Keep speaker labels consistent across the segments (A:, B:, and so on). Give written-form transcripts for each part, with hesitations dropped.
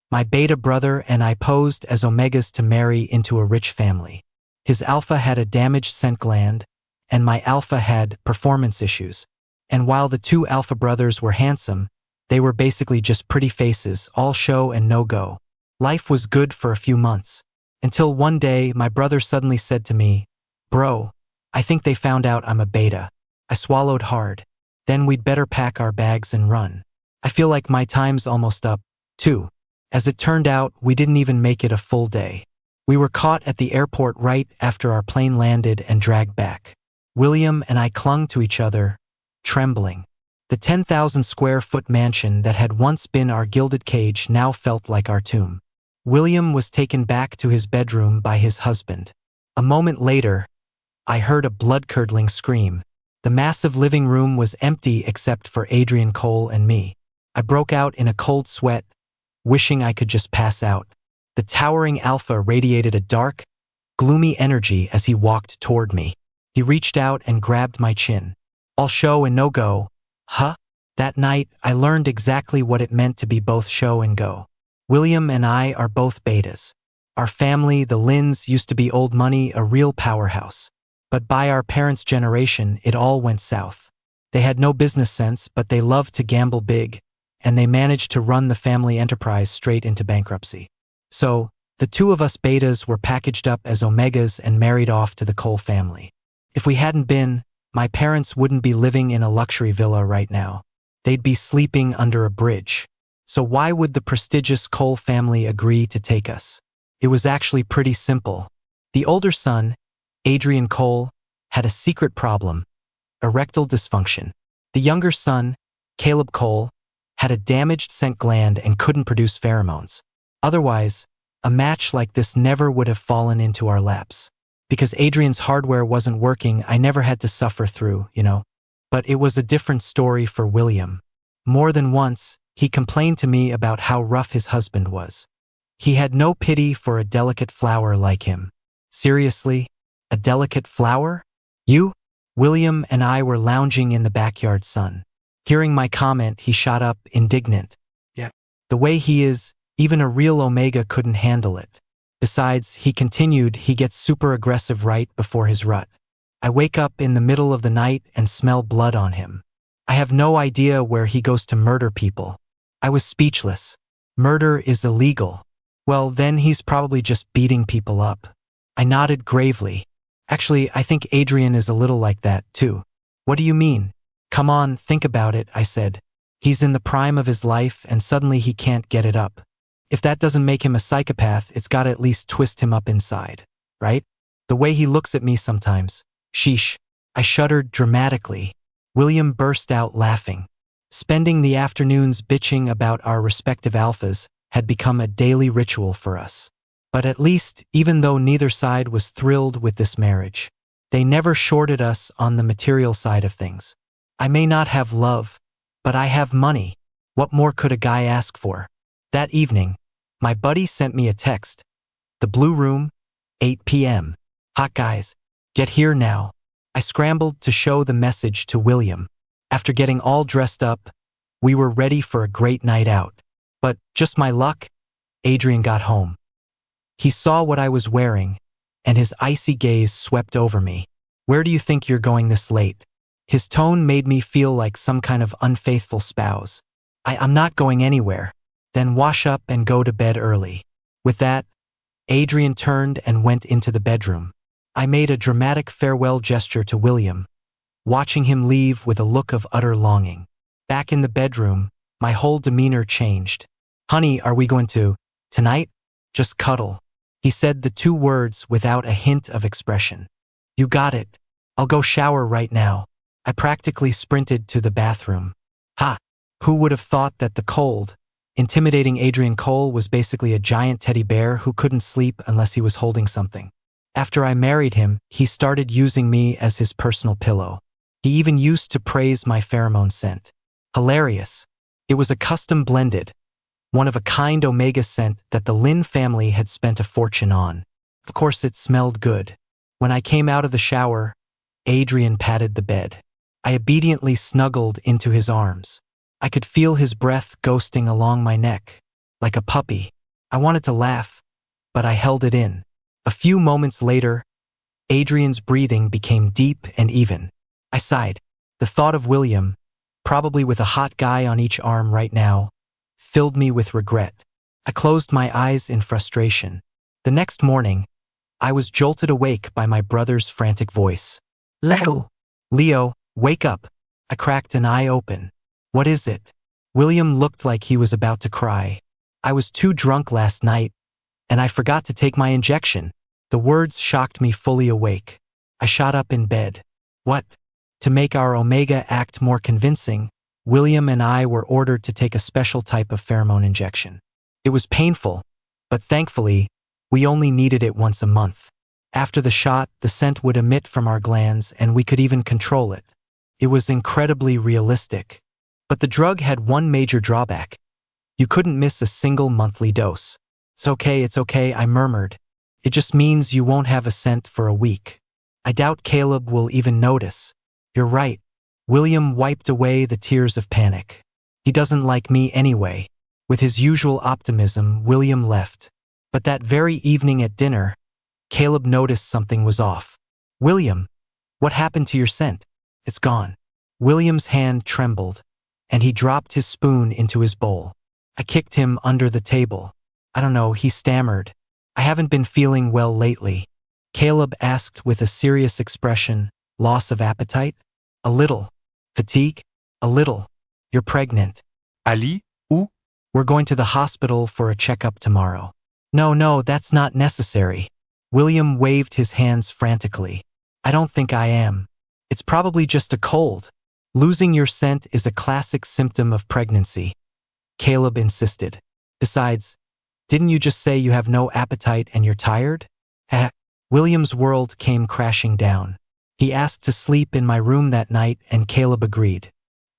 A: My beta brother and I posed as omegas to marry into a rich family. His alpha had a damaged scent gland, and my alpha had performance issues. And while the two alpha brothers were handsome, they were basically just pretty faces, all show and no go. Life was good for a few months. Until one day, my brother suddenly said to me, "Bro, I think they found out I'm a beta." I swallowed hard. "Then we'd better pack our bags and run. I feel like my time's almost up, too." As it turned out, we didn't even make it a full day. We were caught at the airport right after our plane landed and dragged back. William and I clung to each other, trembling. The 10,000 square foot mansion that had once been our gilded cage now felt like our tomb. William was taken back to his bedroom by his husband. A moment later, I heard a blood-curdling scream. The massive living room was empty except for Adrian Cole and me. I broke out in a cold sweat, wishing I could just pass out. The towering alpha radiated a dark, gloomy energy as he walked toward me. He reached out and grabbed my chin. "All show and no go, huh?" That night, I learned exactly what it meant to be both show and go. William and I are both betas. Our family, the Lins, used to be old money, a real powerhouse. But by our parents' generation, it all went south. They had no business sense, but they loved to gamble big, and they managed to run the family enterprise straight into bankruptcy. So, the two of us betas were packaged up as omegas and married off to the Cole family. If we hadn't been, my parents wouldn't be living in a luxury villa right now. They'd be sleeping under a bridge. So why would the prestigious Cole family agree to take us? It was actually pretty simple. The older son, Adrian Cole, had a secret problem, erectile dysfunction. The younger son, Caleb Cole, had a damaged scent gland and couldn't produce pheromones. Otherwise, a match like this never would have fallen into our laps. Because Adrian's hardware wasn't working, I never had to suffer through, But it was a different story for William. More than once, he complained to me about how rough his husband was. He had no pity for a delicate flower like him. Seriously? A delicate flower? You? William and I were lounging in the backyard sun. Hearing my comment, he shot up, indignant. "Yeah. The way he is, even a real omega couldn't handle it. Besides," he continued, "he gets super aggressive right before his rut. I wake up in the middle of the night and smell blood on him. I have no idea where he goes to murder people." I was speechless. Murder is illegal. Well, then he's probably just beating people up. I nodded gravely. Actually, I think Adrian is a little like that, too. What do you mean? Come on, think about it, I said. He's in the prime of his life and suddenly he can't get it up. If that doesn't make him a psychopath, it's gotta at least twist him up inside, right? The way he looks at me sometimes. Sheesh. I shuddered dramatically. William burst out laughing. Spending the afternoons bitching about our respective alphas had become a daily ritual for us. But at least, even though neither side was thrilled with this marriage, they never shorted us on the material side of things. I may not have love, but I have money. What more could a guy ask for? That evening, my buddy sent me a text. "The Blue Room, 8 p.m. Hot guys, get here now." I scrambled to show the message to William. After getting all dressed up, we were ready for a great night out. But, just my luck, Adrian got home. He saw what I was wearing, and his icy gaze swept over me. "Where do you think you're going this late?" His tone made me feel like some kind of unfaithful spouse. I'm not going anywhere." "Then wash up and go to bed early." With that, Adrian turned and went into the bedroom. I made a dramatic farewell gesture to William, watching him leave with a look of utter longing. Back in the bedroom, my whole demeanor changed. "Honey, are we going to, tonight? Just cuddle?" He said the two words without a hint of expression. "You got it. I'll go shower right now." I practically sprinted to the bathroom. Ha! Who would have thought that the cold, intimidating Adrian Cole was basically a giant teddy bear who couldn't sleep unless he was holding something. After I married him, he started using me as his personal pillow. He even used to praise my pheromone scent. Hilarious. It was a custom blended, one-of-a-kind omega scent that the Lin family had spent a fortune on. Of course, it smelled good. When I came out of the shower, Adrian patted the bed. I obediently snuggled into his arms. I could feel his breath ghosting along my neck. Like a puppy, I wanted to laugh, but I held it in. A few moments later, Adrian's breathing became deep and even. I sighed. The thought of William, probably with a hot guy on each arm right now, filled me with regret. I closed my eyes in frustration. The next morning, I was jolted awake by my brother's frantic voice. Leo, wake up. I cracked an eye open. What is it? William looked like he was about to cry. I was too drunk last night, and I forgot to take my injection. The words shocked me fully awake. I shot up in bed. What? To make our omega act more convincing, William and I were ordered to take a special type of pheromone injection. It was painful, but thankfully, we only needed it once a month. After the shot, the scent would emit from our glands and we could even control it. It was incredibly realistic. But the drug had one major drawback. You couldn't miss a single monthly dose. It's okay, I murmured. It just means you won't have a scent for a week. I doubt Caleb will even notice. You're right. William wiped away the tears of panic. He doesn't like me anyway. With his usual optimism, William left. But that very evening at dinner, Caleb noticed something was off. William, what happened to your scent? It's gone. William's hand trembled, and he dropped his spoon into his bowl. I kicked him under the table. I don't know, he stammered. I haven't been feeling well lately. Caleb asked with a serious expression. Loss of appetite? A little. Fatigue? A little. You're pregnant.
B: Ali, où?
A: We're going to the hospital for a checkup tomorrow. No, that's not necessary. William waved his hands frantically. I don't think I am. It's probably just a cold. Losing your scent is a classic symptom of pregnancy. Caleb insisted. Besides, didn't you just say you have no appetite and you're tired? William's world came crashing down. He asked to sleep in my room that night and Caleb agreed.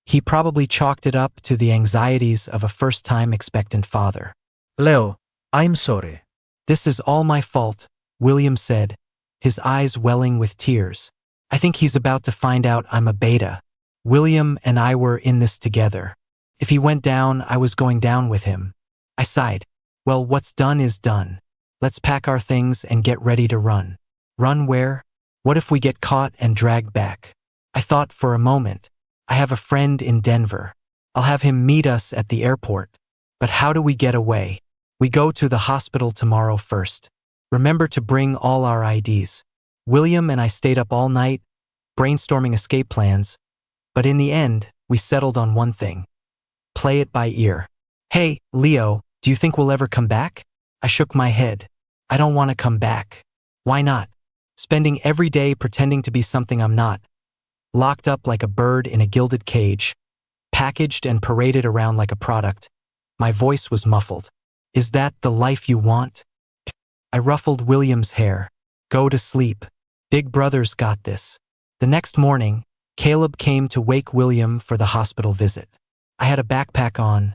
A: He probably chalked it up to the anxieties of a first-time expectant father.
B: Leo, I'm sorry.
A: This is all my fault, William said, his eyes welling with tears. I think he's about to find out I'm a beta. William and I were in this together. If he went down, I was going down with him. I sighed. Well, what's done is done. Let's pack our things and get ready to run. Run where? What if we get caught and dragged back? I thought for a moment. I have a friend in Denver. I'll have him meet us at the airport. But how do we get away? We go to the hospital tomorrow first. Remember to bring all our IDs. William and I stayed up all night, brainstorming escape plans, but in the end, we settled on one thing. Play it by ear. Hey, Leo, do you think we'll ever come back? I shook my head. I don't want to come back. Why not? Spending every day pretending to be something I'm not. Locked up like a bird in a gilded cage, packaged and paraded around like a product. My voice was muffled. Is that the life you want? I ruffled William's hair. Go to sleep. Big brother's got this. The next morning, Caleb came to wake William for the hospital visit. I had a backpack on,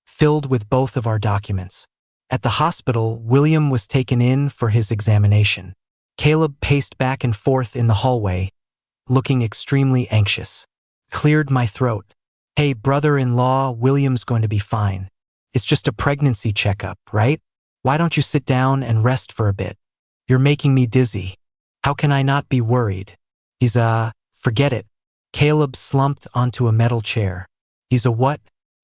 A: filled with both of our documents. At the hospital, William was taken in for his examination. Caleb paced back and forth in the hallway, looking extremely anxious. Cleared my throat. Hey, brother-in-law, William's going to be fine. It's just a pregnancy checkup, right? Why don't you sit down and rest for a bit? You're making me dizzy. How can I not be worried? Forget it. Caleb slumped onto a metal chair. He's a what?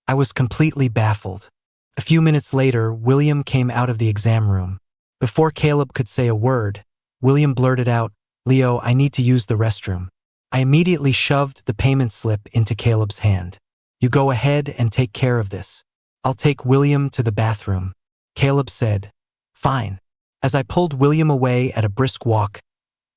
A: I was completely baffled. A few minutes later, William came out of the exam room. Before Caleb could say a word, William blurted out, Leo, I need to use the restroom. I immediately shoved the payment slip into Caleb's hand. You go ahead and take care of this. I'll take William to the bathroom. Caleb said, Fine. As I pulled William away at a brisk walk,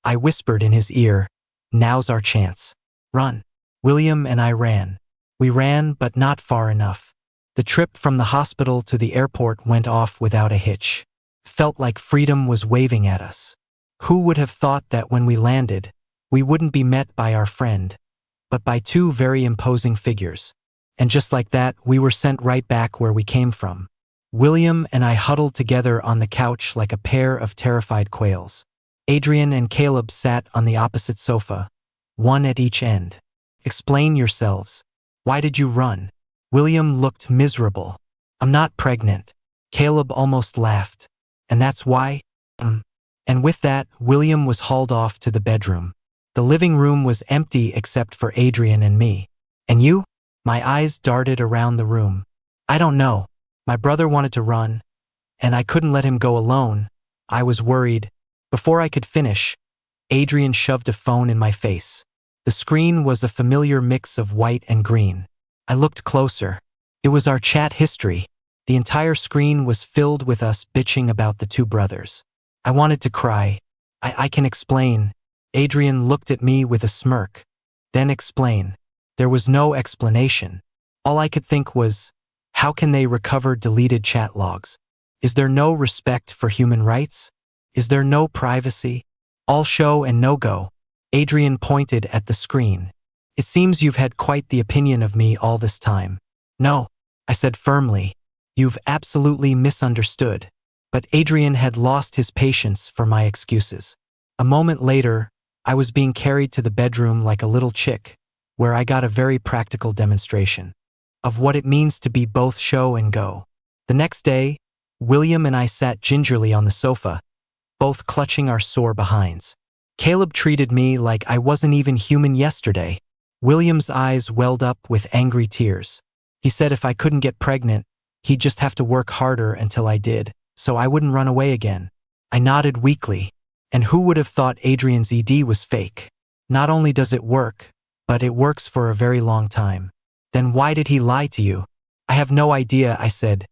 A: I whispered in his ear, Now's our chance. Run. William and I ran. We ran, but not far enough. The trip from the hospital to the airport went off without a hitch. Felt like freedom was waving at us. Who would have thought that when we landed, we wouldn't be met by our friend, but by two very imposing figures. And just like that, we were sent right back where we came from. William and I huddled together on the couch like a pair of terrified quails. Adrian and Caleb sat on the opposite sofa, one at each end. Explain yourselves. Why did you run? William looked miserable. I'm not pregnant. Caleb almost laughed. And that's why? And with that, William was hauled off to the bedroom. The living room was empty except for Adrian and me. And you? My eyes darted around the room. I don't know. My brother wanted to run, and I couldn't let him go alone. I was worried. Before I could finish, Adrian shoved a phone in my face. The screen was a familiar mix of white and green. I looked closer. It was our chat history. The entire screen was filled with us bitching about the two brothers. I wanted to cry. I can explain. Adrian looked at me with a smirk. Then explain. There was no explanation. All I could think was, how can they recover deleted chat logs? Is there no respect for human rights? Is there no privacy? All show and no go. Adrian pointed at the screen. It seems you've had quite the opinion of me all this time. No, I said firmly. You've absolutely misunderstood. But Adrian had lost his patience for my excuses. A moment later, I was being carried to the bedroom like a little chick, where I got a very practical demonstration of what it means to be both show and go. The next day, William and I sat gingerly on the sofa, both clutching our sore behinds. Caleb treated me like I wasn't even human yesterday. William's eyes welled up with angry tears. He said if I couldn't get pregnant, he'd just have to work harder until I did, so I wouldn't run away again. I nodded weakly. And who would have thought Adrian's ED was fake? Not only does it work, but it works for a very long time. Then why did he lie to you? I have no idea, I said,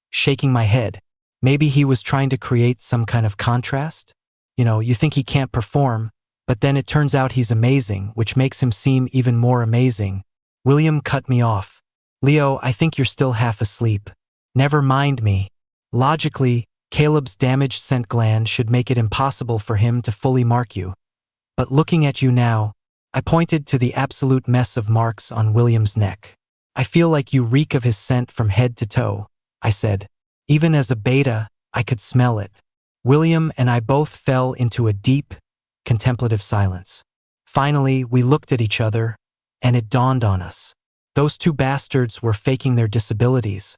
A: shaking my head. Maybe he was trying to create some kind of contrast? You think he can't perform, but then it turns out he's amazing, which makes him seem even more amazing. William cut me off. Leo, I think you're still half asleep. Never mind me. Logically, Caleb's damaged scent gland should make it impossible for him to fully mark you. But looking at you now, I pointed to the absolute mess of marks on William's neck. I feel like you reek of his scent from head to toe, I said. Even as a beta, I could smell it. William and I both fell into a deep, contemplative silence. Finally, we looked at each other, and it dawned on us. Those two bastards were faking their disabilities,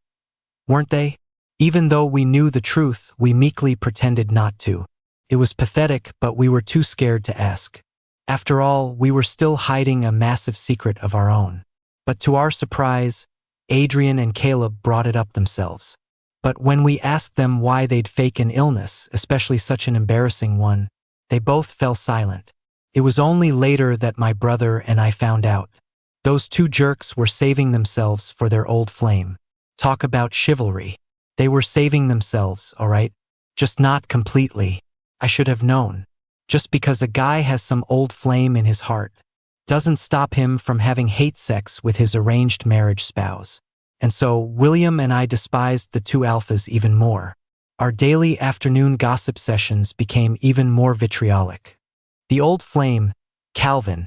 A: weren't they? Even though we knew the truth, we meekly pretended not to. It was pathetic, but we were too scared to ask. After all, we were still hiding a massive secret of our own. But to our surprise, Adrian and Caleb brought it up themselves. But when we asked them why they'd fake an illness, especially such an embarrassing one, they both fell silent. It was only later that my brother and I found out. Those two jerks were saving themselves for their old flame. Talk about chivalry. They were saving themselves, all right? Just not completely. I should have known. Just because a guy has some old flame in his heart doesn't stop him from having hate sex with his arranged marriage spouse. And so William and I despised the two alphas even more. Our daily afternoon gossip sessions became even more vitriolic. The old flame, Calvin,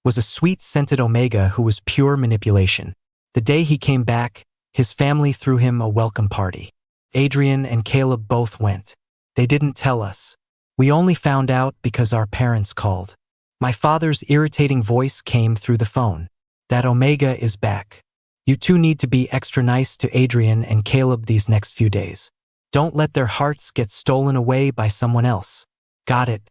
A: was a sweet-scented omega who was pure manipulation. The day he came back, his family threw him a welcome party. Adrian and Caleb both went. They didn't tell us. We only found out because our parents called. My father's irritating voice came through the phone. That omega is back. You two need to be extra nice to Adrian and Caleb these next few days. Don't let their hearts get stolen away by someone else. Got it.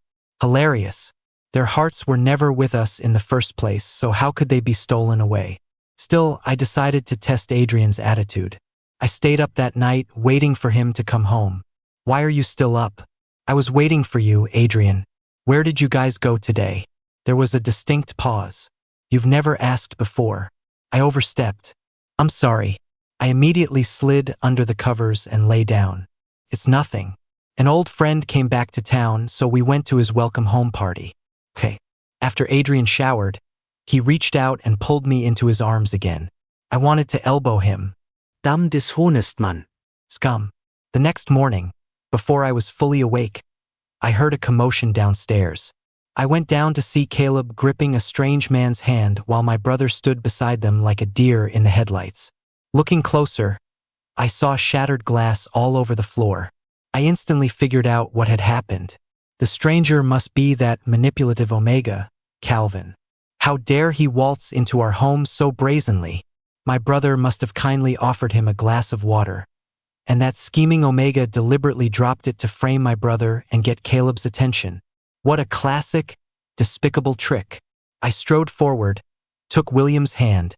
A: Hilarious. Their hearts were never with us in the first place, so how could they be stolen away? Still, I decided to test Adrian's attitude. I stayed up that night, waiting for him to come home. Why are you still up? I was waiting for you, Adrian. Where did you guys go today? There was a distinct pause. You've never asked before. I overstepped. I'm sorry. I immediately slid under the covers and lay down. It's nothing. An old friend came back to town, so we went to his welcome home party. Okay. After Adrian showered, he reached out and pulled me into his arms again. I wanted to elbow him.
B: Dam dishonest man.
A: Scum. The next morning, before I was fully awake, I heard a commotion downstairs. I went down to see Caleb gripping a strange man's hand while my brother stood beside them like a deer in the headlights. Looking closer, I saw shattered glass all over the floor. I instantly figured out what had happened. The stranger must be that manipulative omega, Calvin. How dare he waltz into our home so brazenly? My brother must have kindly offered him a glass of water, and that scheming Omega deliberately dropped it to frame my brother and get Caleb's attention. What a classic, despicable trick. I strode forward, took William's hand,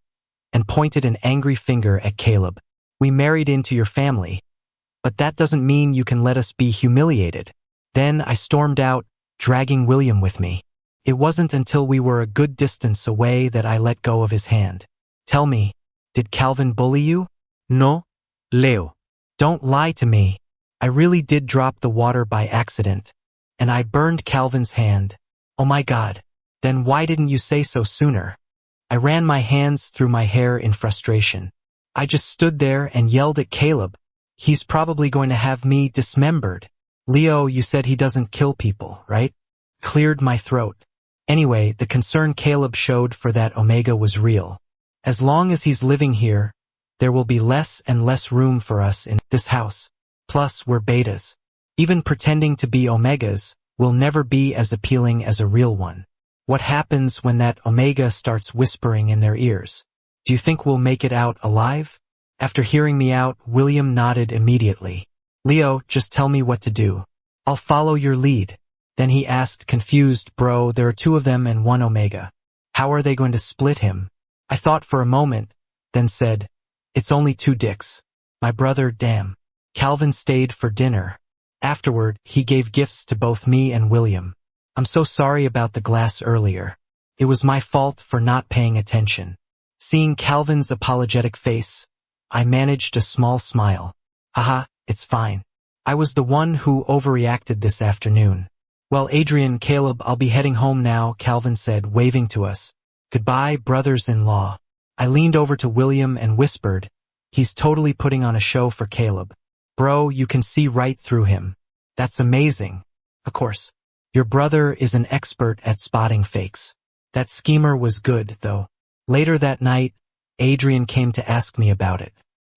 A: and pointed an angry finger at Caleb. We married into your family, but that doesn't mean you can let us be humiliated. Then I stormed out, dragging William with me. It wasn't until we were a good distance away that I let go of his hand. Tell me, did Calvin bully you?
B: No, Leo.
A: Don't lie to me. I really did drop the water by accident, and I burned Calvin's hand. Oh my God. Then why didn't you say so sooner? I ran my hands through my hair in frustration. I just stood there and yelled at Caleb. He's probably going to have me dismembered. Leo, you said he doesn't kill people, right? Cleared my throat. Anyway, the concern Caleb showed for that Omega was real. As long as he's living here, there will be less and less room for us in this house. Plus, we're betas. Even pretending to be Omegas will never be as appealing as a real one. What happens when that Omega starts whispering in their ears? Do you think we'll make it out alive? After hearing me out, William nodded immediately. Leo, just tell me what to do. I'll follow your lead. Then he asked, confused, bro, there are two of them and one Omega. How are they going to split him? I thought for a moment, then said, it's only two dicks. My brother, damn. Calvin stayed for dinner. Afterward, he gave gifts to both me and William. I'm so sorry about the glass earlier. It was my fault for not paying attention. Seeing Calvin's apologetic face, I managed a small smile. Haha, it's fine. I was the one who overreacted this afternoon. Well, Adrian, Caleb, I'll be heading home now, Calvin said, waving to us. Goodbye, brothers-in-law. I leaned over to William and whispered, he's totally putting on a show for Caleb. Bro, you can see right through him. That's amazing. Of course. Your brother is an expert at spotting fakes. That schemer was good, though. Later that night, Adrian came to ask me about it.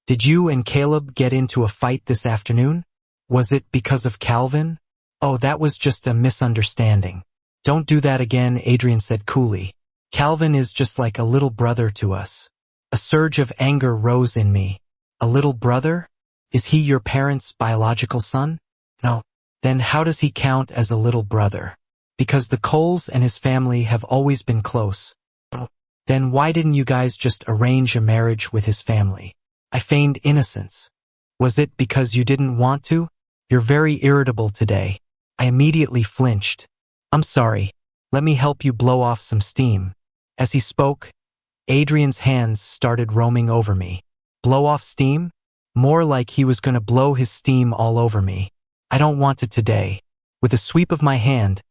A: Did you and Caleb get into a fight this afternoon? Was it because of Calvin? Oh, that was just a misunderstanding. Don't do that again, Adrian said coolly. Calvin is just like a little brother to us. A surge of anger rose in me. A little brother? Is he your parents' biological son? No. Then how does he count as a little brother? Because the Coles and his family have always been close. Then why didn't you guys just arrange a marriage with his family? I feigned innocence. Was it because you didn't want to? You're very irritable today. I immediately flinched. I'm sorry. Let me help you blow off some steam. As he spoke, Adrian's hands started roaming over me. Blow off steam? More like he was going to blow his steam all over me. I don't want it today. With a sweep of my hand,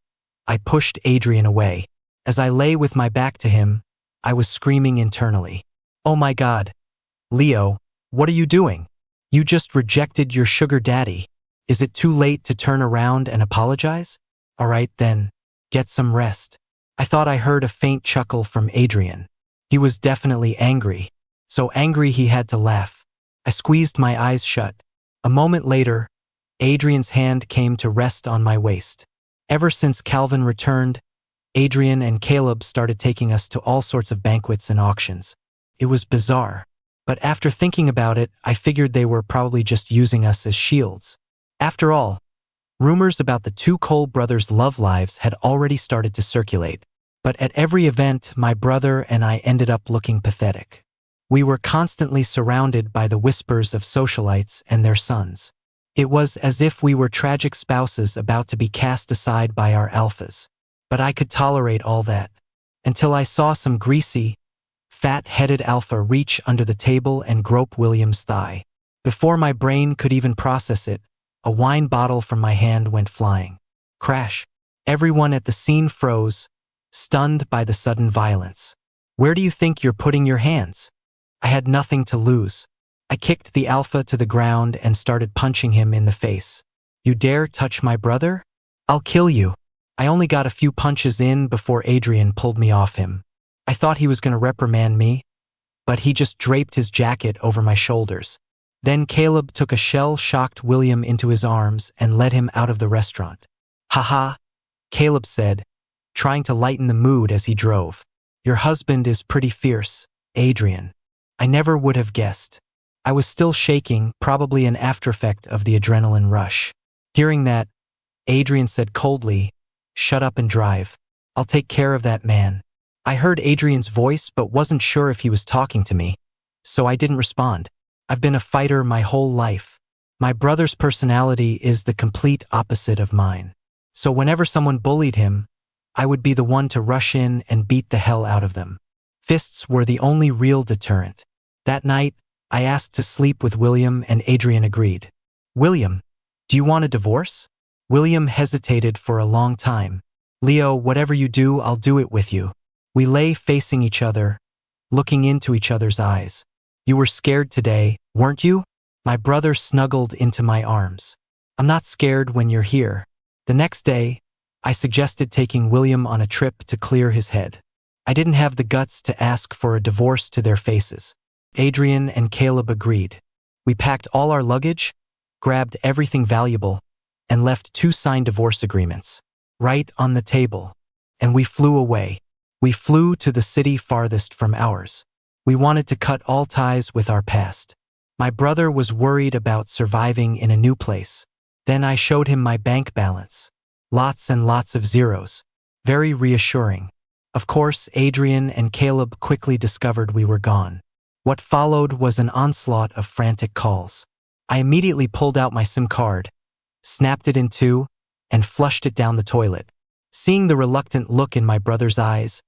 A: I pushed Adrian away. As I lay with my back to him, I was screaming internally. Oh my God. Leo, what are you doing? You just rejected your sugar daddy. Is it too late to turn around and apologize? All right then, get some rest. I thought I heard a faint chuckle from Adrian. He was definitely angry. So angry he had to laugh. I squeezed my eyes shut. A moment later, Adrian's hand came to rest on my waist. Ever since Calvin returned, Adrian and Caleb started taking us to all sorts of banquets and auctions. It was bizarre. But after thinking about it, I figured they were probably just using us as shields. After all, rumors about the two Cole brothers' love lives had already started to circulate. But at every event, my brother and I ended up looking pathetic. We were constantly surrounded by the whispers of socialites and their sons. It was as if we were tragic spouses about to be cast aside by our alphas. But I could tolerate all that, until I saw some greasy, fat-headed alpha reach under the table and grope William's thigh. Before my brain could even process it, a wine bottle from my hand went flying. Crash. Everyone at the scene froze, stunned by the sudden violence. Where do you think you're putting your hands? I had nothing to lose. I kicked the alpha to the ground and started punching him in the face. You dare touch my brother? I'll kill you. I only got a few punches in before Adrian pulled me off him. I thought he was going to reprimand me, but he just draped his jacket over my shoulders. Then Caleb took a shell-shocked William into his arms and led him out of the restaurant. Haha, Caleb said, trying to lighten the mood as he drove. Your husband is pretty fierce, Adrian. I never would have guessed. I was still shaking, probably an aftereffect of the adrenaline rush. Hearing that, Adrian said coldly, "Shut up and drive. I'll take care of that man." I heard Adrian's voice but wasn't sure if he was talking to me, so I didn't respond. I've been a fighter my whole life. My brother's personality is the complete opposite of mine. So whenever someone bullied him, I would be the one to rush in and beat the hell out of them. Fists were the only real deterrent. That night, I asked to sleep with William and Adrian agreed. "William, do you want a divorce?" William hesitated for a long time. "Leo, whatever you do, I'll do it with you." We lay facing each other, looking into each other's eyes. "You were scared today, weren't you?" My brother snuggled into my arms. "I'm not scared when you're here." The next day, I suggested taking William on a trip to clear his head. I didn't have the guts to ask for a divorce to their faces. Adrian and Caleb agreed. We packed all our luggage, grabbed everything valuable, and left 2 signed divorce agreements right on the table. And we flew away. We flew to the city farthest from ours. We wanted to cut all ties with our past. My brother was worried about surviving in a new place. Then I showed him my bank balance. Lots and lots of zeros. Very reassuring. Of course, Adrian and Caleb quickly discovered we were gone. What followed was an onslaught of frantic calls. I immediately pulled out my SIM card, snapped it in 2, and flushed it down the toilet. Seeing the reluctant look in my brother's eyes,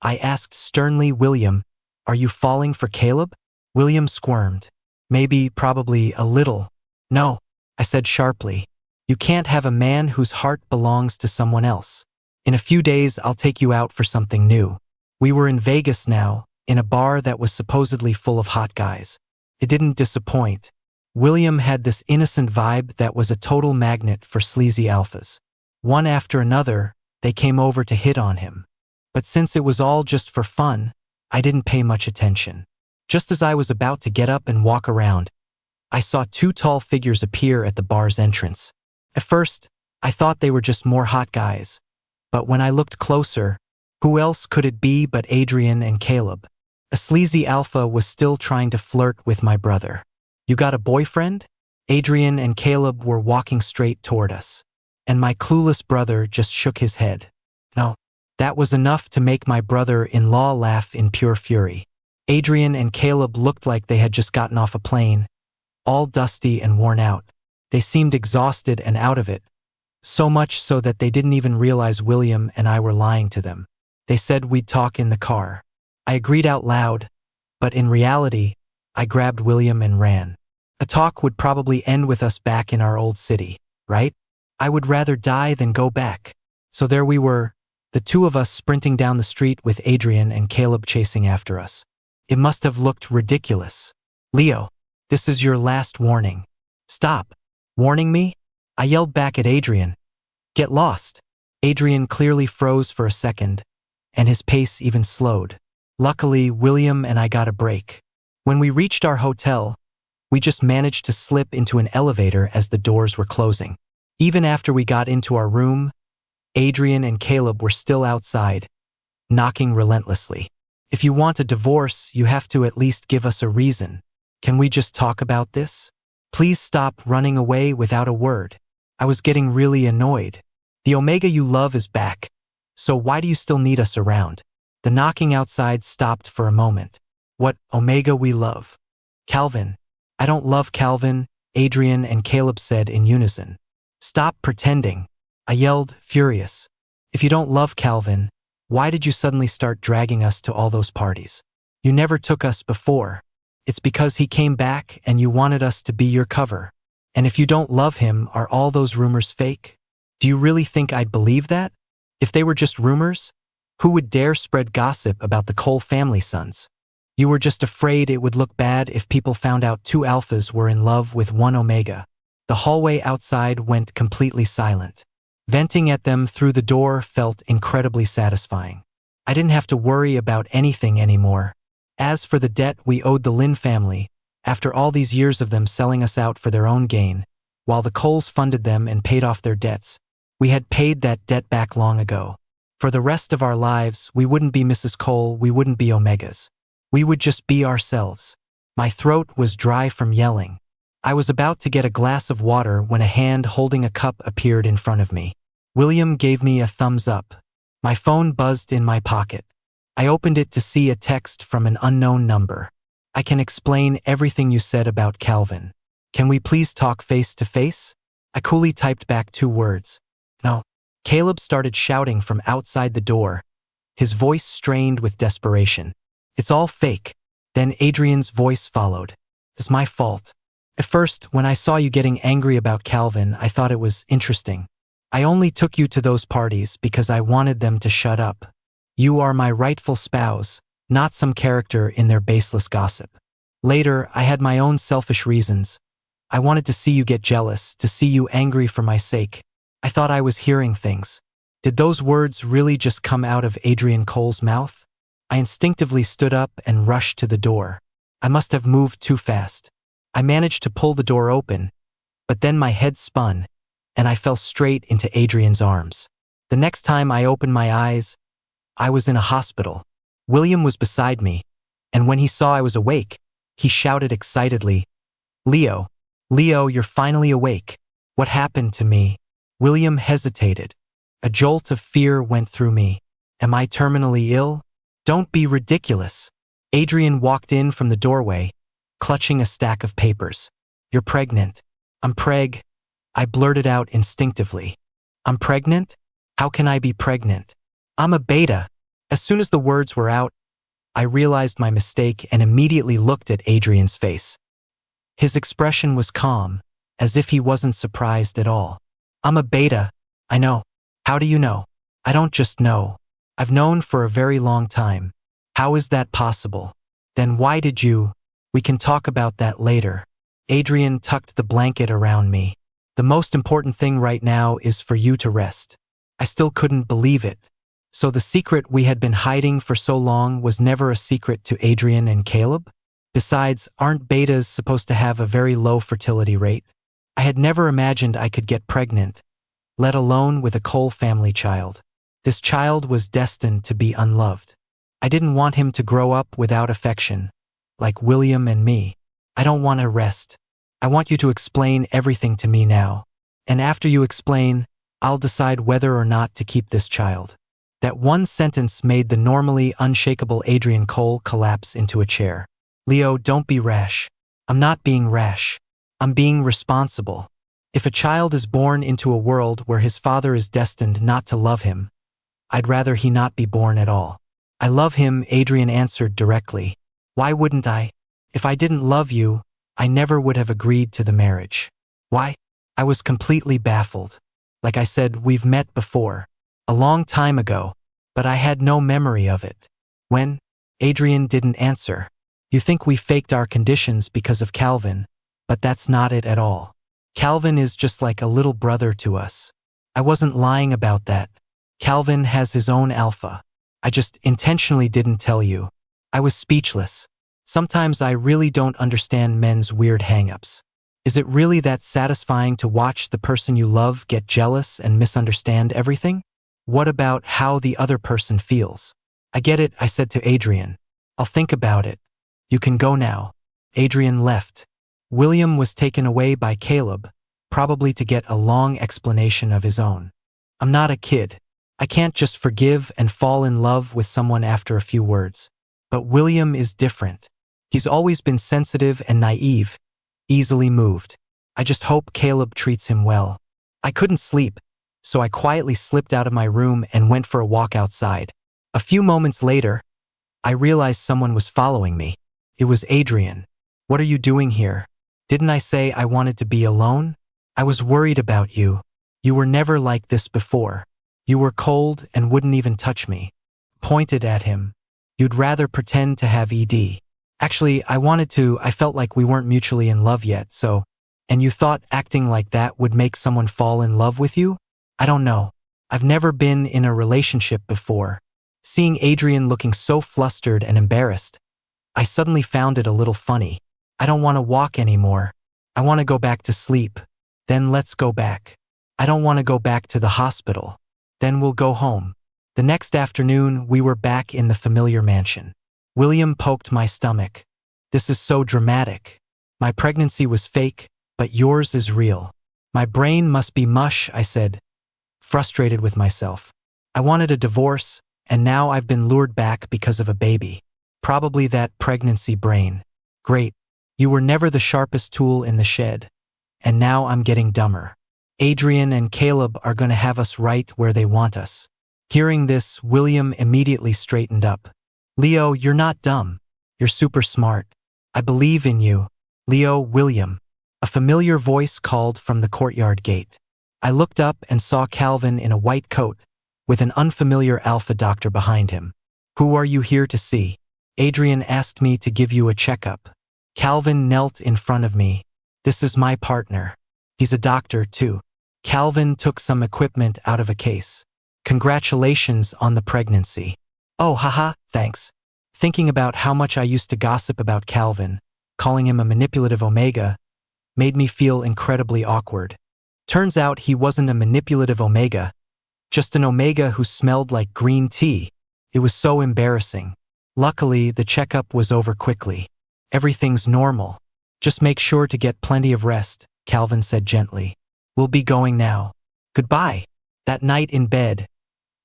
A: I asked sternly, "William, are you falling for Caleb?" William squirmed. "Maybe, probably, a little." "No," I said sharply. "You can't have a man whose heart belongs to someone else. In a few days, I'll take you out for something new." We were in Vegas now, in a bar that was supposedly full of hot guys. It didn't disappoint. William had this innocent vibe that was a total magnet for sleazy alphas. One after another, they came over to hit on him. But since it was all just for fun, I didn't pay much attention. Just as I was about to get up and walk around, I saw 2 tall figures appear at the bar's entrance. At first, I thought they were just more hot guys. But when I looked closer, who else could it be but Adrian and Caleb? A sleazy alpha was still trying to flirt with my brother. "You got a boyfriend?" Adrian and Caleb were walking straight toward us. And my clueless brother just shook his head. No. That was enough to make my brother-in-law laugh in pure fury. Adrian and Caleb looked like they had just gotten off a plane, all dusty and worn out. They seemed exhausted and out of it, so much so that they didn't even realize William and I were lying to them. They said we'd talk in the car. I agreed out loud, but in reality, I grabbed William and ran. A talk would probably end with us back in our old city, right? I would rather die than go back. So there we were, the 2 of us sprinting down the street with Adrian and Caleb chasing after us. It must have looked ridiculous. "Leo, this is your last warning. Stop. Warning me?" I yelled back at Adrian. "Get lost." Adrian clearly froze for a second, and his pace even slowed. Luckily, William and I got a break. When we reached our hotel, we just managed to slip into an elevator as the doors were closing. Even after we got into our room, Adrian and Caleb were still outside, knocking relentlessly. "If you want a divorce, you have to at least give us a reason. Can we just talk about this? Please stop running away without a word." I was getting really annoyed. "The Omega you love is back, so why do you still need us around?" The knocking outside stopped for a moment. "What Omega we love?" "Calvin." "I don't love Calvin," Adrian and Caleb said in unison. "Stop pretending," I yelled, furious. "If you don't love Calvin, why did you suddenly start dragging us to all those parties? You never took us before. It's because he came back and you wanted us to be your cover. And if you don't love him, are all those rumors fake? Do you really think I'd believe that? If they were just rumors, who would dare spread gossip about the Cole family sons? You were just afraid it would look bad if people found out 2 alphas were in love with 1 Omega." The hallway outside went completely silent. Venting at them through the door felt incredibly satisfying. I didn't have to worry about anything anymore. As for the debt we owed the Lin family, after all these years of them selling us out for their own gain, while the Coles funded them and paid off their debts, we had paid that debt back long ago. For the rest of our lives, we wouldn't be Mrs. Cole, we wouldn't be Omegas. We would just be ourselves. My throat was dry from yelling. I was about to get a glass of water when a hand holding a cup appeared in front of me. William gave me a thumbs up. My phone buzzed in my pocket. I opened it to see a text from an unknown number. I can explain everything you said about Calvin. Can we please talk face to face? I coolly typed back 2 words. No. Caleb started shouting from outside the door, his voice strained with desperation. It's all fake. Then Adrian's voice followed. It's my fault. At first, when I saw you getting angry about Calvin, I thought it was interesting. I only took you to those parties because I wanted them to shut up. You are my rightful spouse, not some character in their baseless gossip. Later, I had my own selfish reasons. I wanted to see you get jealous, to see you angry for my sake. I thought I was hearing things. Did those words really just come out of Adrian Cole's mouth? I instinctively stood up and rushed to the door. I must have moved too fast. I managed to pull the door open, but then my head spun, and I fell straight into Adrian's arms. The next time I opened my eyes, I was in a hospital. William was beside me, and when he saw I was awake, he shouted excitedly, Leo, you're finally awake. What happened to me? William hesitated. A jolt of fear went through me. Am I terminally ill? Don't be ridiculous. Adrian walked in from the doorway, clutching a stack of papers. You're pregnant. I'm I blurted out instinctively. I'm pregnant? How can I be pregnant? I'm a beta. As soon as the words were out, I realized my mistake and immediately looked at Adrian's face. His expression was calm, as if he wasn't surprised at all. I'm a beta. I know. How do you know? I don't just know. I've known for a very long time. How is that possible? Then why did you? We can talk about that later. Adrian tucked the blanket around me. The most important thing right now is for you to rest. I still couldn't believe it. So the secret we had been hiding for so long was never a secret to Adrian and Caleb? Besides, aren't betas supposed to have a very low fertility rate? I had never imagined I could get pregnant, let alone with a Cole family child. This child was destined to be unloved. I didn't want him to grow up without affection, like William and me. I don't want to rest. I want you to explain everything to me now. And after you explain, I'll decide whether or not to keep this child. That one sentence made the normally unshakable Adrian Cole collapse into a chair. Leo, don't be rash. I'm not being rash. I'm being responsible. If a child is born into a world where his father is destined not to love him, I'd rather he not be born at all. I love him, Adrian answered directly. Why wouldn't I? If I didn't love you, I never would have agreed to the marriage. Why? I was completely baffled. Like I said, we've met before. A long time ago, but I had no memory of it. When? Adrian didn't answer. You think we faked our conditions because of Calvin, but that's not it at all. Calvin is just like a little brother to us. I wasn't lying about that. Calvin has his own alpha. I just intentionally didn't tell you. I was speechless. Sometimes I really don't understand men's weird hang-ups. Is it really that satisfying to watch the person you love get jealous and misunderstand everything? What about how the other person feels? I get it, I said to Adrian. I'll think about it. You can go now. Adrian left. William was taken away by Caleb, probably to get a long explanation of his own. I'm not a kid. I can't just forgive and fall in love with someone after a few words. But William is different. He's always been sensitive and naive, easily moved. I just hope Caleb treats him well. I couldn't sleep, so I quietly slipped out of my room and went for a walk outside. A few moments later, I realized someone was following me. It was Adrian. What are you doing here? Didn't I say I wanted to be alone? I was worried about you. You were never like this before. You were cold and wouldn't even touch me. Pointed at him. You'd rather pretend to have ED. Actually, I felt like we weren't mutually in love yet, so. And you thought acting like that would make someone fall in love with you? I don't know. I've never been in a relationship before. Seeing Adrian looking so flustered and embarrassed, I suddenly found it a little funny. I don't want to walk anymore. I want to go back to sleep. Then let's go back. I don't want to go back to the hospital. Then we'll go home. The next afternoon, we were back in the familiar mansion. William poked my stomach. This is so dramatic. My pregnancy was fake, but yours is real. My brain must be mush, I said, frustrated with myself. I wanted a divorce, and now I've been lured back because of a baby. Probably that pregnancy brain. Great. You were never the sharpest tool in the shed. And now I'm getting dumber. Adrian and Caleb are going to have us right where they want us. Hearing this, William immediately straightened up. Leo, you're not dumb. You're super smart. I believe in you. Leo, William. A familiar voice called from the courtyard gate. I looked up and saw Calvin in a white coat, with an unfamiliar alpha doctor behind him. Who are you here to see? Adrian asked me to give you a checkup. Calvin knelt in front of me. This is my partner. He's a doctor, too. Calvin took some equipment out of a case. Congratulations on the pregnancy. Oh, haha, thanks. Thinking about how much I used to gossip about Calvin, calling him a manipulative omega, made me feel incredibly awkward. Turns out he wasn't a manipulative omega, just an omega who smelled like green tea. It was so embarrassing. Luckily, the checkup was over quickly. Everything's normal. Just make sure to get plenty of rest, Calvin said gently. We'll be going now. Goodbye. That night in bed,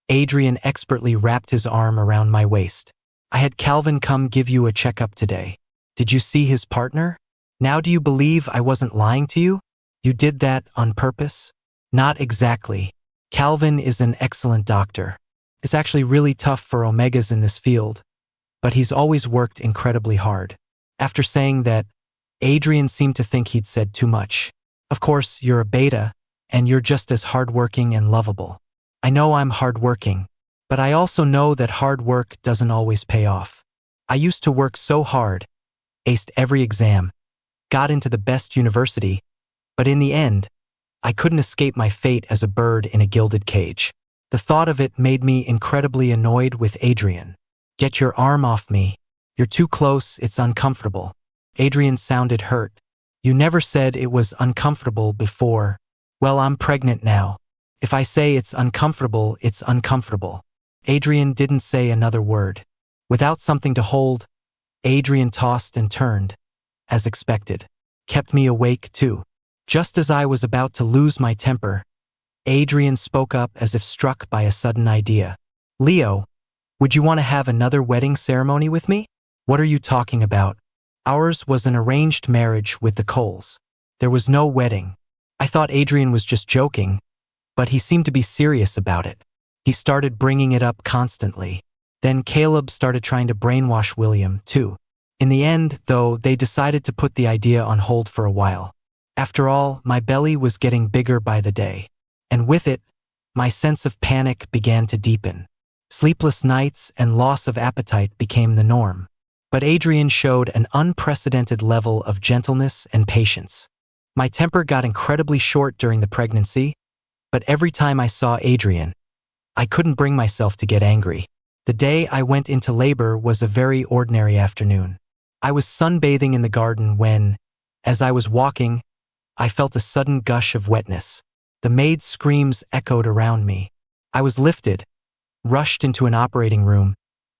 A: Adrian expertly wrapped his arm around my waist. I had Calvin come give you a checkup today. Did you see his partner? Now do you believe I wasn't lying to you? You did that on purpose? Not exactly. Calvin is an excellent doctor. It's actually really tough for omegas in this field, but he's always worked incredibly hard. After saying that, Adrian seemed to think he'd said too much. Of course, you're a beta, and you're just as hardworking and lovable. I know I'm hardworking, but I also know that hard work doesn't always pay off. I used to work so hard, aced every exam, got into the best university, but in the end, I couldn't escape my fate as a bird in a gilded cage. The thought of it made me incredibly annoyed with Adrian. Get your arm off me. You're too close, it's uncomfortable. Adrian sounded hurt. You never said it was uncomfortable before. Well, I'm pregnant now. If I say it's uncomfortable, it's uncomfortable. Adrian didn't say another word. Without something to hold, Adrian tossed and turned, as expected. Kept me awake too. Just as I was about to lose my temper, Adrian spoke up as if struck by a sudden idea. Leo, would you want to have another wedding ceremony with me? What are you talking about? Ours was an arranged marriage with the Coles. There was no wedding. I thought Adrian was just joking, but he seemed to be serious about it. He started bringing it up constantly. Then Caleb started trying to brainwash William, too. In the end, though, they decided to put the idea on hold for a while. After all, my belly was getting bigger by the day. And with it, my sense of panic began to deepen. Sleepless nights and loss of appetite became the norm. But Adrian showed an unprecedented level of gentleness and patience. My temper got incredibly short during the pregnancy, but every time I saw Adrian, I couldn't bring myself to get angry. The day I went into labor was a very ordinary afternoon. I was sunbathing in the garden when, as I was walking, I felt a sudden gush of wetness. The maid's screams echoed around me. I was lifted, rushed into an operating room.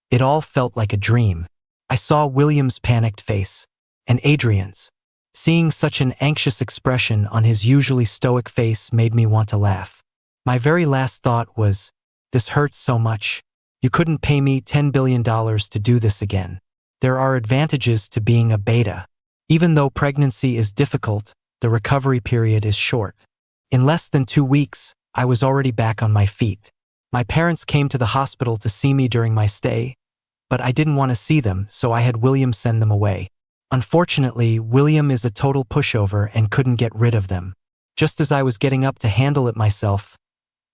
A: It all felt like a dream. I saw William's panicked face, and Adrian's. Seeing such an anxious expression on his usually stoic face made me want to laugh. My very last thought was, this hurts so much. You couldn't pay me $10 billion to do this again. There are advantages to being a beta. Even though pregnancy is difficult, the recovery period is short. In less than 2 weeks, I was already back on my feet. My parents came to the hospital to see me during my stay, but I didn't want to see them, so I had William send them away. Unfortunately, William is a total pushover and couldn't get rid of them. Just as I was getting up to handle it myself,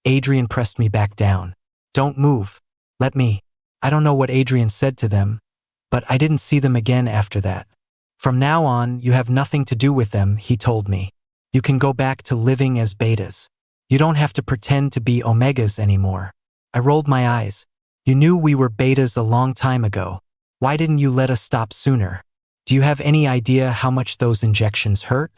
A: Adrian pressed me back down. Don't move. Let me. I don't know what Adrian said to them, but I didn't see them again after that. From now on, you have nothing to do with them, he told me. You can go back to living as betas. You don't have to pretend to be omegas anymore. I rolled my eyes. You knew we were betas a long time ago. Why didn't you let us stop sooner? Do you have any idea how much those injections hurt?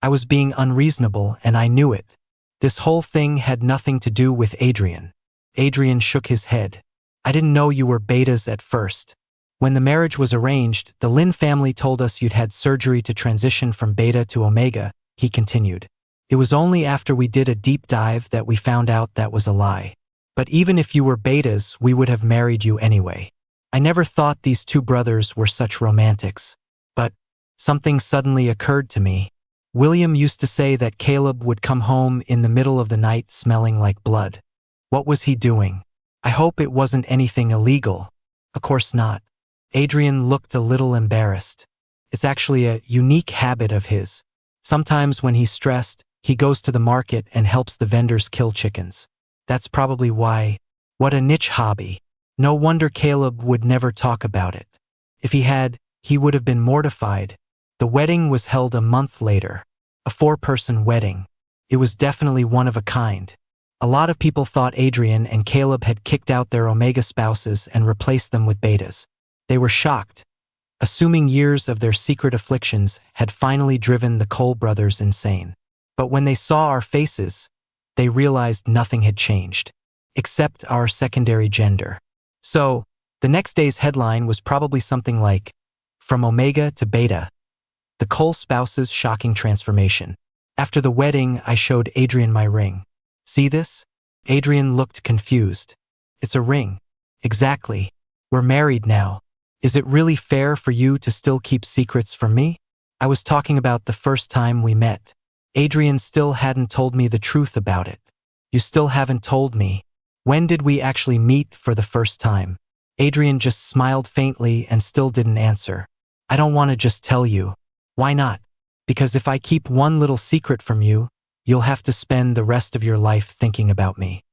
A: I was being unreasonable and I knew it. This whole thing had nothing to do with Adrian. Adrian shook his head. I didn't know you were betas at first. When the marriage was arranged, the Lin family told us you'd had surgery to transition from beta to omega, he continued. It was only after we did a deep dive that we found out that was a lie. But even if you were betas, we would have married you anyway. I never thought these two brothers were such romantics. But something suddenly occurred to me. William used to say that Caleb would come home in the middle of the night smelling like blood. What was he doing? I hope it wasn't anything illegal. Of course not. Adrian looked a little embarrassed. It's actually a unique habit of his. Sometimes when he's stressed, he goes to the market and helps the vendors kill chickens. That's probably why. What a niche hobby. No wonder Caleb would never talk about it. If he had, he would have been mortified. The wedding was held a month later. A 4-person wedding. It was definitely one of a kind. A lot of people thought Adrian and Caleb had kicked out their omega spouses and replaced them with betas. They were shocked, assuming years of their secret afflictions had finally driven the Cole brothers insane. But when they saw our faces, they realized nothing had changed, except our secondary gender. So, the next day's headline was probably something like, "From Omega to Beta, the Cole spouses' shocking transformation." After the wedding, I showed Adrian my ring. "See this?" Adrian looked confused. "It's a ring." "Exactly. We're married now. Is it really fair for you to still keep secrets from me?" I was talking about the first time we met. Adrian still hadn't told me the truth about it. "You still haven't told me. When did we actually meet for the first time?" Adrian just smiled faintly and still didn't answer. "I don't want to just tell you." "Why not?" "Because if I keep one little secret from you, you'll have to spend the rest of your life thinking about me."